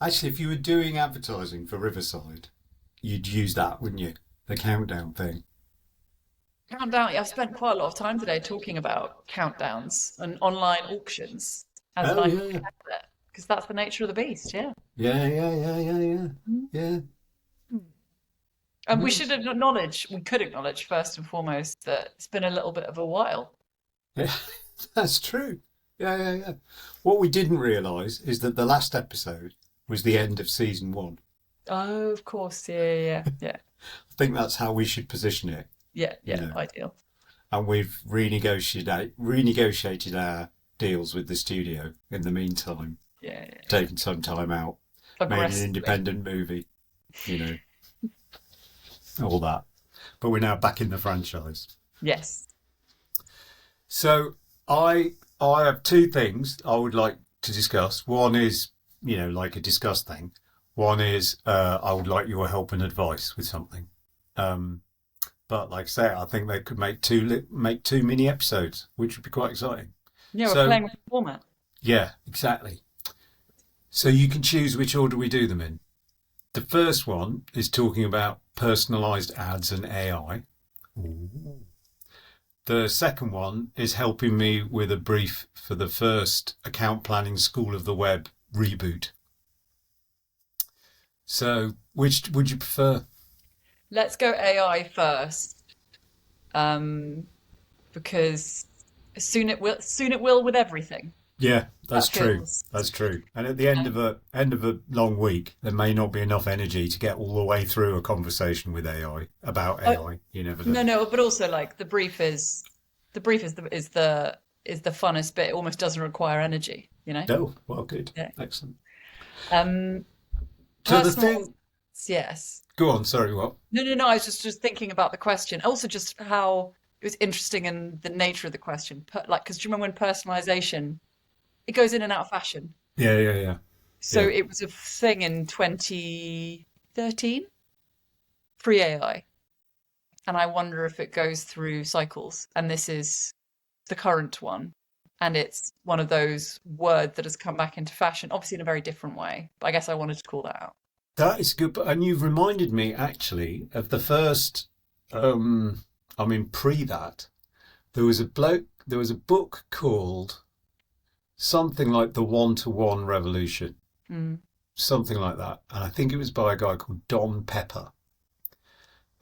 Actually, if you were doing advertising for Riverside, you'd use that, wouldn't you? The countdown thing. Countdown. I've spent quite a lot of time today talking about countdowns and online auctions as Oh like yeah, because that's the nature of the beast. Yeah. yeah, yeah, yeah, yeah, yeah, Mm. yeah. And we should Nice. acknowledge, we could acknowledge first and foremost that it's been a little bit of a while. Yeah, that's true. Yeah, yeah, yeah. What we didn't realise is that the last episode was the end of season one. Oh, of course. Yeah, yeah, yeah, yeah, I think that's how we should position it, yeah, you yeah. know. Ideal. And we've renegotiated our deals with the studio in the meantime, Yeah, yeah. taken some time out, made an Aggressively. independent movie, you know, all that. But we're now back in the franchise. Yes. So I have two things I would like to discuss. One is, like a discuss thing. One is I would like your help and advice with something. Um, but like I say, I think they could make two mini episodes, which would be quite exciting. Yeah, we're So playing with the format. yeah, exactly. So you can choose which order we do them in. The first one is talking about personalized ads and AI. Ooh. The second one is helping me with a brief for the first account planning School of the Web reboot. So, which would you prefer? Let's go AI first, um, because soon it will with everything. Yeah, that's That true. feels. That's true. And at the end of a long week, there may not be enough energy to get all the way through a conversation with AI about Oh, AI. You never know. no, no, but also like the brief is the funnest bit. It almost doesn't require energy, you know? Oh, well, good, Yeah. excellent. Um, So the personal, thing, yes. go on. Sorry, what? No, no, no. I was just thinking about the question. Also, just how it was interesting in the nature of the question. Like, because do you remember when personalization it goes in and out of fashion? Yeah, yeah, yeah, So yeah. it was a thing in 2013, free AI, and I wonder if it goes through cycles. And this is the current one, and it's one of those words that has come back into fashion, obviously in a very different way. But I guess I wanted to call that out. That is good. And you've reminded me actually of the first. Um, I mean, pre that there was a book called something like the One to One Revolution, Mm. something like that, and I think it was by a guy called Don Pepper.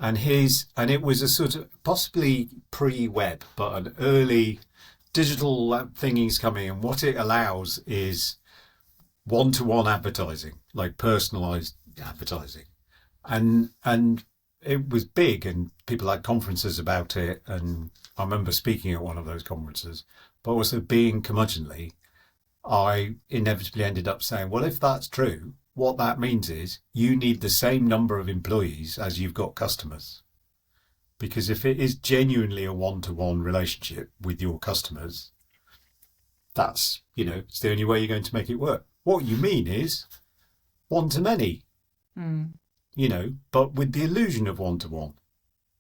And it was a sort of possibly pre-web, but an early digital thingies coming, and what it allows is one-to-one advertising, like personalized advertising, and it was big, and people had conferences about it, and I remember speaking at one of those conferences. But also being curmudgeonly, I inevitably ended up saying, well, if that's true, what that means is you need the same number of employees as you've got customers. Because if it is genuinely a one-to-one relationship with your customers, that's, it's the only way you're going to make it work. What you mean is one to many, Mm. but with the illusion of one-to-one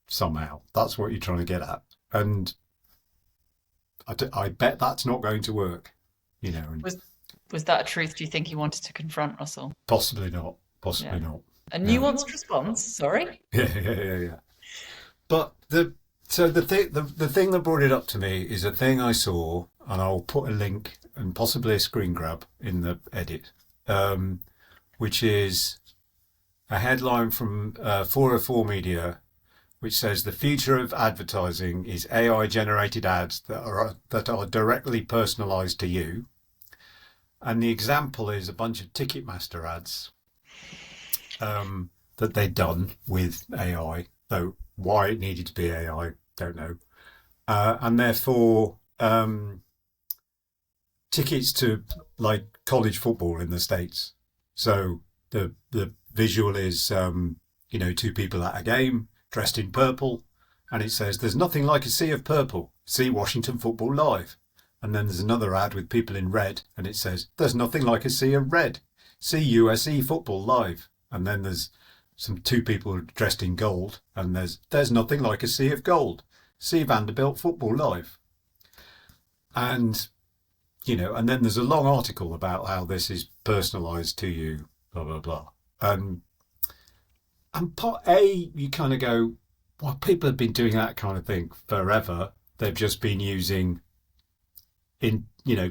somehow. That's what you're trying to get at. And I bet that's not going to work, and Was was that a truth do you think you wanted to confront, Russell? possibly not, Yeah. possibly not. A No. nuanced response, sorry. Yeah, yeah, yeah, yeah. But the thing that brought it up to me is a thing I saw, and I'll put a link and possibly a screen grab in the edit, which is a headline from 404 Media, which says the future of advertising is AI generated ads that are directly personalised to you. And the example is a bunch of Ticketmaster ads that they'd done with AI, though why it needed to be AI, don't know. And therefore, tickets to like college football in the States. So the visual is, two people at a game dressed in purple, and it says, there's nothing like a sea of purple. See Washington football live. And then there's another ad with people in red, and it says, there's nothing like a sea of red. See USC football live. And then there's two people dressed in gold, and there's nothing like a sea of gold. See Vanderbilt football live. And, and then there's a long article about how this is personalised to you, blah blah blah. And and part A, you kind of go, well, people have been doing that kind of thing forever. They've just been using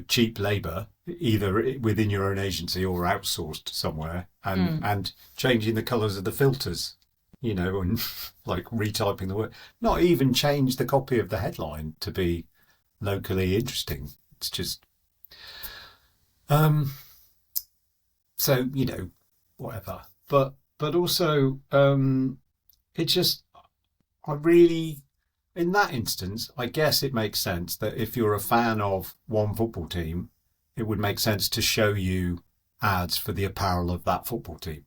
cheap labour either within your own agency or outsourced somewhere, and Mm. changing the colours of the filters, and like retyping the word. Not even change the copy of the headline to be locally interesting. It's just um so whatever. But also it just I really in that instance, I guess it makes sense that if you're a fan of one football team, it would make sense to show you ads for the apparel of that football team.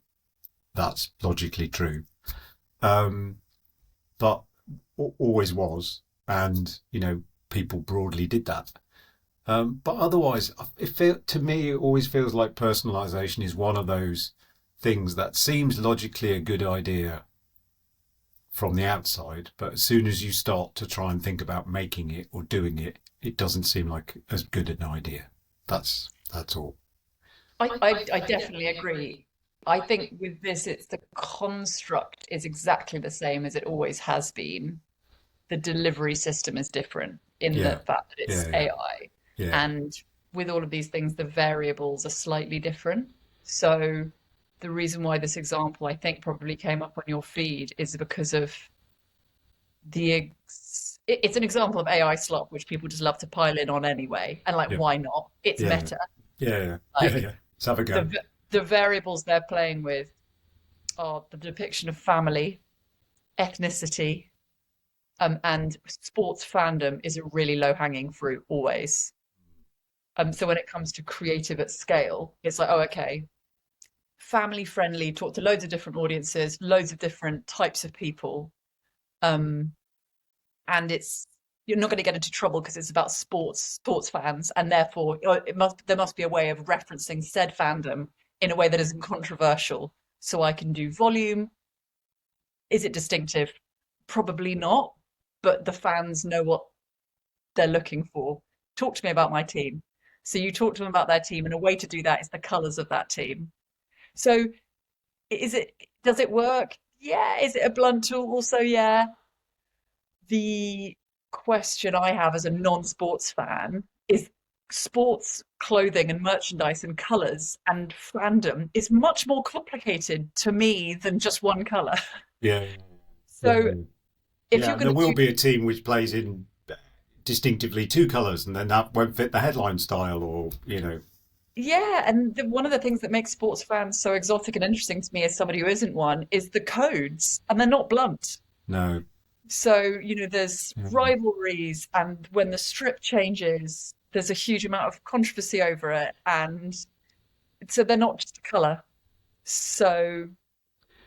That's logically true. Um, but always was, and people broadly did that. But otherwise, to me, it always feels like personalisation is one of those things that seems logically a good idea from the outside, but as soon as you start to try and think about making it or doing it, it doesn't seem like as good an idea. That's all. I definitely agree. I think with this, it's the construct is exactly the same as it always has been. The delivery system is different in the Yeah, fact that it's yeah, yeah, AI. yeah, And with all of these things, the variables are slightly different. So the reason why this example I think probably came up on your feed is because of it's an example of AI slop, which people just love to pile in on anyway. And like, yeah, why not? It's yeah, meta. yeah, yeah, Like yeah. Let's have a go. the variables they're playing with are the depiction of family, ethnicity, and sports fandom is a really low hanging fruit always. So when it comes to creative at scale, it's like, oh, okay, family friendly, talk to loads of different audiences, loads of different types of people. Um, and it's you're not going to get into trouble because it's about sports fans, and therefore there must be a way of referencing said fandom in a way that isn't controversial. So I can do volume. Is it distinctive? Probably not, but the fans know what they're looking for. Talk to me about my team. So you talk to them about their team, and a way to do that is the colours of that team. So is it does it work? Yeah. Is it a blunt tool? Also, yeah. The question I have as a non-sports fan is sports clothing and merchandise and colours and fandom is much more complicated to me than just one colour. Yeah, yeah, So if yeah. you're And going there to will do be a team which plays in distinctively two colours, and then that won't fit the headline style, or yeah, and one of the things that makes sports fans so exotic and interesting to me as somebody who isn't one is the codes, and they're not blunt. no. So, there's Yeah. rivalries, and when the strip changes, there's a huge amount of controversy over it. And so they're not just a colour. So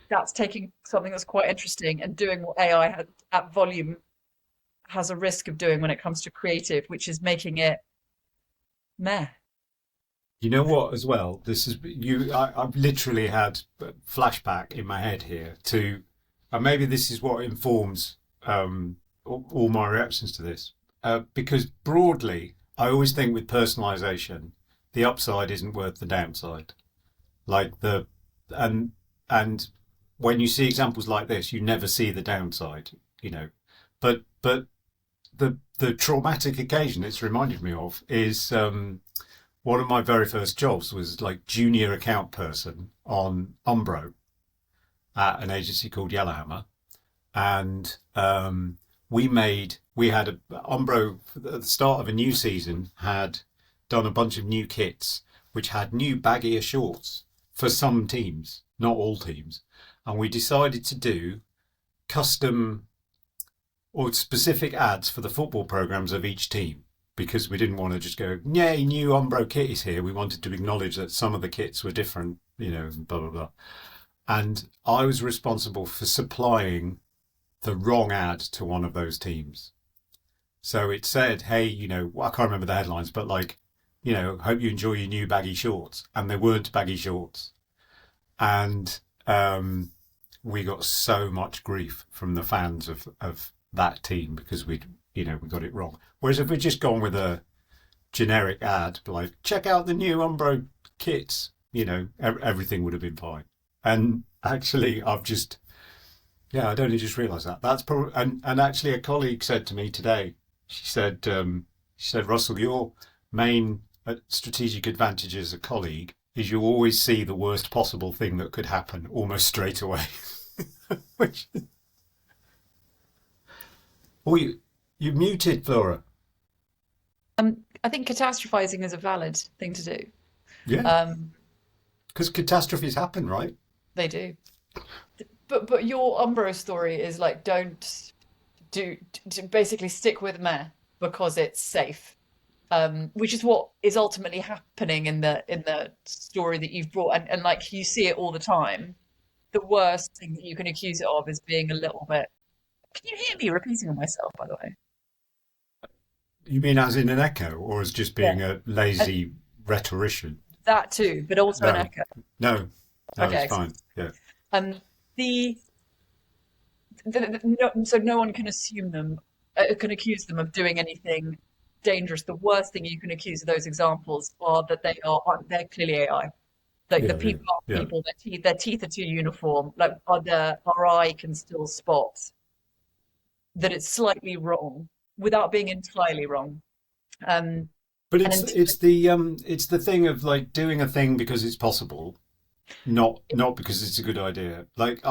that's taking something that's quite interesting and doing what AI at volume has a risk of doing when it comes to creative, which is making it meh. You know what? As well, this is you. I've literally had a flashback in my head here to, and maybe this is what informs all my reactions to this. Because broadly, I always think with personalization, the upside isn't worth the downside. Like and and when you see examples like this, you never see the downside. But the traumatic occasion it's reminded me of is one of my very first jobs was like junior account person on Umbro at an agency called Yellowhammer, and we had a Umbro at the start of a new season had done a bunch of new kits which had new baggier shorts for some teams, not all teams, and we decided to do custom or specific ads for the football programs of each team because we didn't want to just go, yay, new Umbro kit is here. We wanted to acknowledge that some of the kits were different, blah, blah, blah. And I was responsible for supplying the wrong ad to one of those teams. So it said, hey, I can't remember the headlines, but like, hope you enjoy your new baggy shorts. And they weren't baggy shorts. And we got so much grief from the fans of that team because we got it wrong. Whereas if we'd just gone with a generic ad, like check out the new Umbro kits, everything would have been fine. And actually, yeah, I'd only just realised that. That's probably, and actually, a colleague said to me today, she said, Russell, your main strategic advantage as a colleague is you always see the worst possible thing that could happen almost straight away. Which, oh, you muted, Flora. I think catastrophizing is a valid thing to do. Yeah, Um, because catastrophes happen, right? they do. But your Umbro story is like don't basically stick with meh because it's safe. Which is what is ultimately happening in the story that you've brought, and like you see it all the time. The worst thing that you can accuse it of is being a little bit. Can you hear me repeating on myself, by the way? You mean as in an echo, or as just Yeah, being a and lazy rhetorician? that too, but also an No, echo. no, no, Okay, it's excellent. fine. Yeah, The, no, so no one can assume them, can accuse them of doing anything dangerous. The worst thing you can accuse of those examples are that they're clearly AI. Like the yeah, yeah, people aren't yeah. people, their teeth are too uniform. Like our eye can still spot that it's slightly wrong without being entirely wrong. Um, But and it's the thing of like doing a thing because it's possible, not because it's a good idea. Like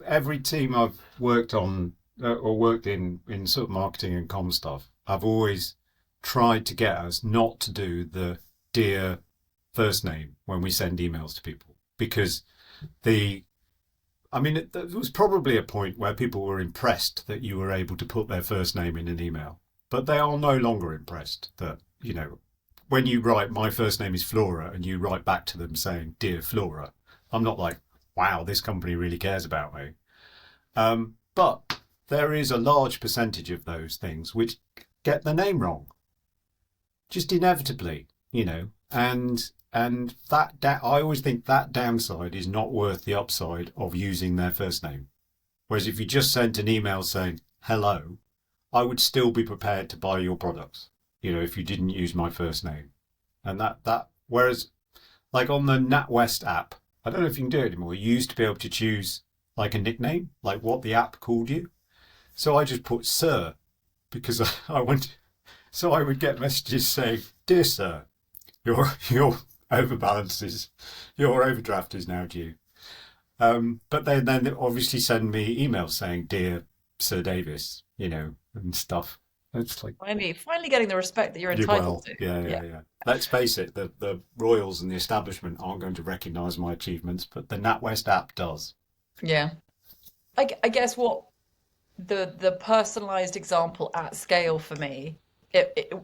every team I've worked on or worked in sort of marketing and com stuff, I've always tried to get us not to do the dear first name when we send emails to people because the I mean, there was probably a point where people were impressed that you were able to put their first name in an email, but they are no longer impressed that, when you write, my first name is Flora, and you write back to them saying, Dear Flora, I'm not like, wow, this company really cares about me. But there is a large percentage of those things which get the name wrong, just inevitably, and I always think that downside is not worth the upside of using their first name. Whereas if you just sent an email saying hello, I would still be prepared to buy your products. If you didn't use my first name, and that whereas like on the NatWest app, I don't know if you can do it anymore. You used to be able to choose like a nickname, like what the app called you. So I just put Sir because I went. So I would get messages saying, "Dear Sir, your overbalance is your overdraft is now due." But then obviously send me emails saying, "Dear Sir Davis," and stuff. It's like, finally getting the respect that you're you entitled well, to. yeah, Yeah, yeah, yeah. Let's face it, the royals and the establishment aren't going to recognise my achievements, but the NatWest app does. yeah. I guess what the personalized example at scale for me,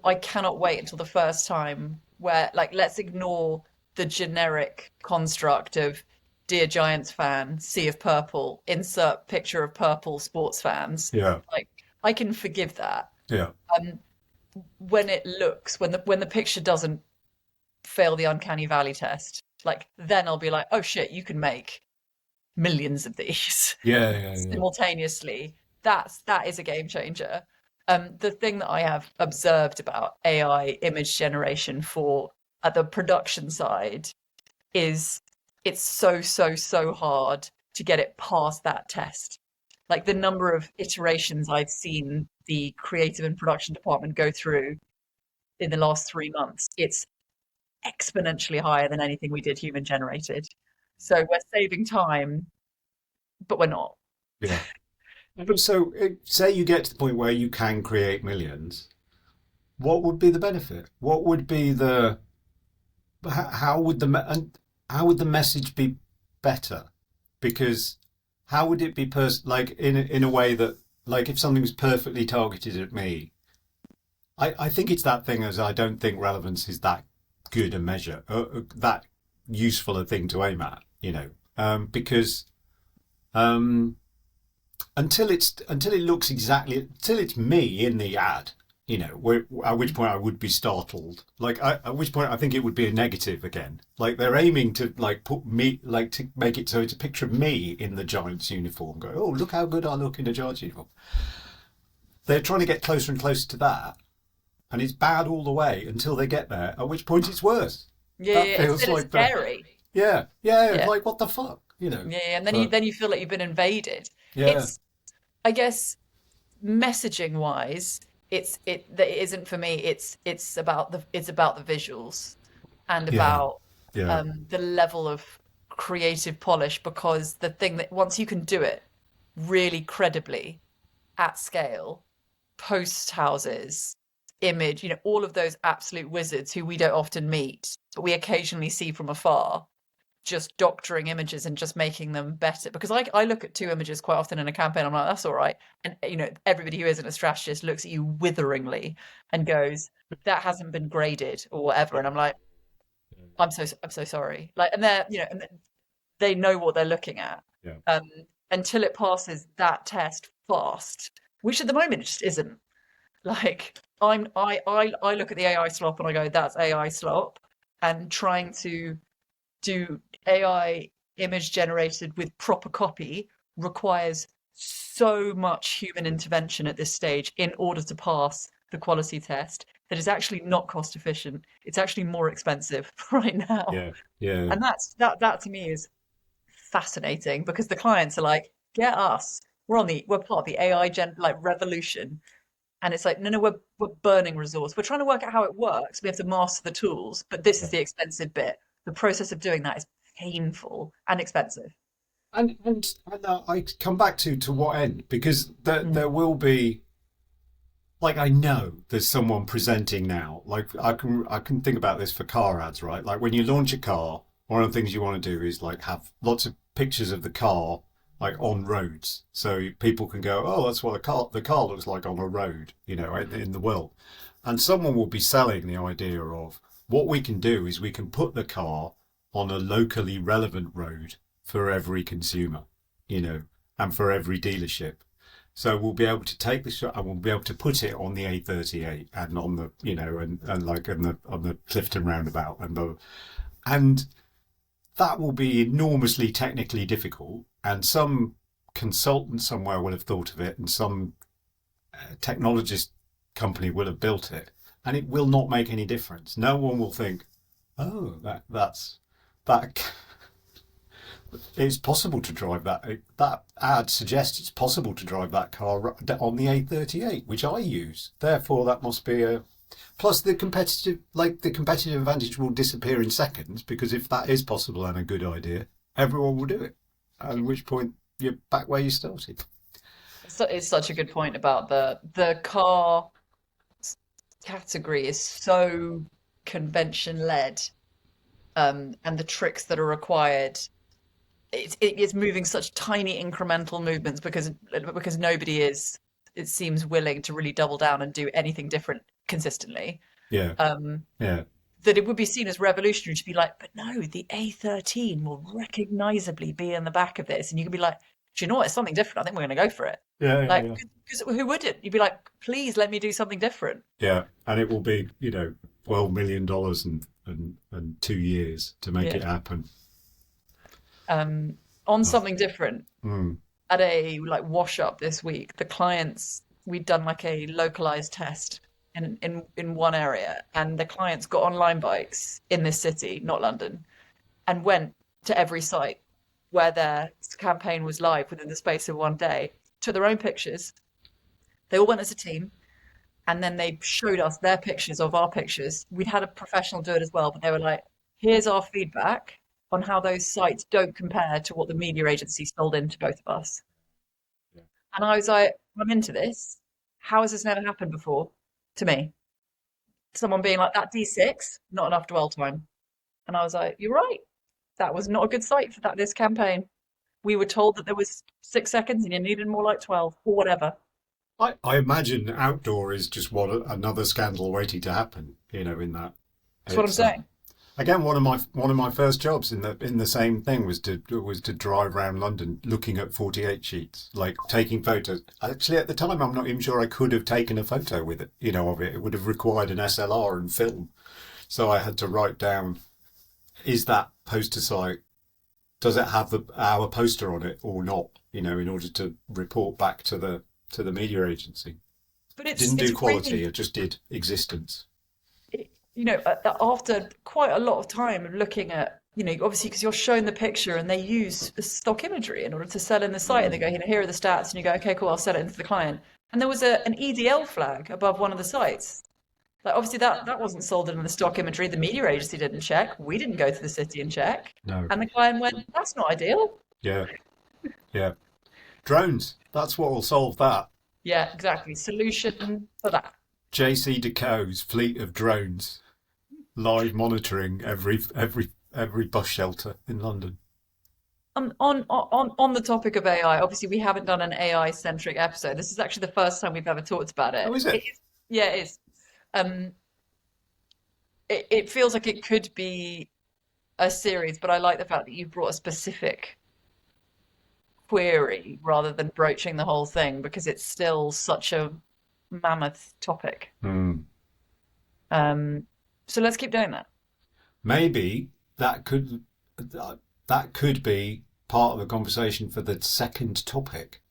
I cannot wait until the first time where like let's ignore the generic construct of Dear Giants fan, sea of purple, insert picture of purple sports fans. Yeah, Like I can forgive that. yeah, Um, when it looks when the picture doesn't fail the uncanny valley test, like then I'll be like, oh shit, you can make millions of these yeah, yeah, yeah, simultaneously. That is a game changer. The thing that I have observed about AI image generation for at the production side is it's so hard to get it past that test. Like the number of iterations I've seen the creative and production department go through in the last 3 months, it's exponentially higher than anything we did human generated. So we're saving time, but we're not. yeah. So, say you get to the point where you can create millions. What would be the benefit? What would be the how would and how would the message be better? Because how would it be like in a way that like if something was perfectly targeted at me, I think it's that thing as I don't think relevance is that good a measure, that useful a thing to aim at, because um, until it looks exactly until it's me in the ad, at which point I would be startled. Like at which point I think it would be a negative again. Like they're aiming to like put me like to make it so it's a picture of me in the Giants uniform. Go, oh look how good I look in a Giants uniform. They're trying to get closer and closer to that, and it's bad all the way until they get there. At which point it's worse. Yeah, That yeah, feels instead it's like the scary. Yeah, yeah, Yeah, like what the fuck, you know? yeah, and then you But then you feel like you've been invaded. yeah, It's, I guess, messaging wise, that it isn't for me. It's about the visuals and yeah, about yeah, the level of creative polish, because the thing that once you can do it really credibly at scale, post houses, image, all of those absolute wizards who we don't often meet, but we occasionally see from afar, just doctoring images and just making them better. Because I look at two images quite often in a campaign, I'm like, that's all right. And everybody who isn't a strategist looks at you witheringly and goes, that hasn't been graded or whatever. And I'm like, I'm so sorry. Like, and and they know what they're looking at. yeah, Um, until it passes that test fast, which at the moment it just isn't. Like, I look at the AI slop and I go, that's AI slop. And trying to do AI image generated with proper copy requires so much human intervention at this stage in order to pass the quality test that is actually not cost efficient. It's actually more expensive right now. yeah, yeah. And that to me is fascinating, because the clients are like, get us. We're part of the AI revolution. And it's like, no, no, we're burning resource. We're trying to work out how it works. We have to master the tools, but this is Yeah. the expensive bit. The process of doing that is painful and expensive. And I come back to what end, because Mm. there will be, like, I know there's someone presenting now. Like, I can think about this for car ads, right? Like when you launch a car, one of the things you want to do is like have lots of pictures of the car like on roads, so people can go, oh, that's what the car looks like on a road, in the world. And someone will be selling the idea of what we can do is we can put the car on a locally relevant road for every consumer, you know, and for every dealership. So we'll be able to take the shot and we'll be able to put it on the A38 and on the, and like on the Clifton roundabout and that will be enormously technically difficult. And some consultant somewhere will have thought of it, and some technologist company will have built it, and it will not make any difference. No one will think, oh, that it's possible to drive that. That ad suggests it's possible to drive that car on the A38, which I use. Therefore, that must be a plus the competitive advantage will disappear in seconds, because if that is possible and a good idea, everyone will do it. At which point you're back where you started. It's such a good point about the car category is so convention led, and the tricks that are required. It's moving such tiny incremental movements, because nobody is, it seems, willing to really double down and do anything different consistently. Yeah, Um, yeah, that it would be seen as revolutionary to be like, but no, the A13 will recognizably be in the back of this. And you could be like, do you know what? It's something different. I think we're going to go for it. yeah, yeah, Like, yeah. because who wouldn't? You'd be like, please let me do something different. Yeah, and it will be, $12 million and 2 years to make Yeah. it happen. On Oh, something different, mm, at a like wash up this week, the clients, we'd done like a localized test in one area, and the clients got online bikes in this city, not London, and went to every site where their campaign was live within the space of one day, took their own pictures. They all went as a team, and then they showed us their pictures of our pictures. We'd had a professional do it as well, but they were like, here's our feedback on how those sites don't compare to what the media agency sold in to both of us. yeah, And I was like, I'm into this. How has this never happened before to me? Someone being like, that D6, not enough dwell time. And I was like, you're right. That was not a good site for this campaign. We were told that there was 6 seconds and you needed more like 12 or whatever. I imagine outdoor is just another scandal waiting to happen. In that That's what I'm it's saying. again one of my first jobs in the same thing was to drive around London looking at 48 sheets, like taking photos. Actually, at the time, I'm not even sure I could have taken a photo with it. Of it. It would have required an SLR and film. So I had to write down: is that poster site? Does it have our poster on it or not? In order to report back to the media agency. But It it's didn't do it's quality; really, it just did existence. after quite a lot of time of looking at obviously because you're showing the picture and they use stock imagery in order to sell in the site, and they go, here are the stats, and you go, okay, cool, I'll sell it into the client. And there was an EDL flag above one of the sites. Like obviously that wasn't sold in the stock imagery. The media agency didn't check. We didn't go to the city and check. No. And the client went, that's not ideal. Yeah. Yeah. Drones. That's what will solve that. Yeah, exactly. Solution for that. JC Deco's fleet of drones live monitoring every bus shelter in London. On the topic of AI, obviously we haven't done an AI centric episode. This is actually the first time we've ever talked about it. Oh, is it? Yeah, it is. Um, it feels like it could be a series, but I like the fact that you brought a specific query rather than broaching the whole thing, because it's still such a mammoth topic. Hmm. So let's keep doing that. Maybe that could be part of the conversation for the second topic,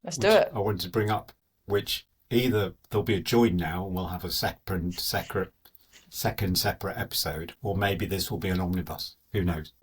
Let's which do it. I wanted to bring up. Which either there'll be a join now and we'll have a second separate episode, or maybe this will be an omnibus. Who knows?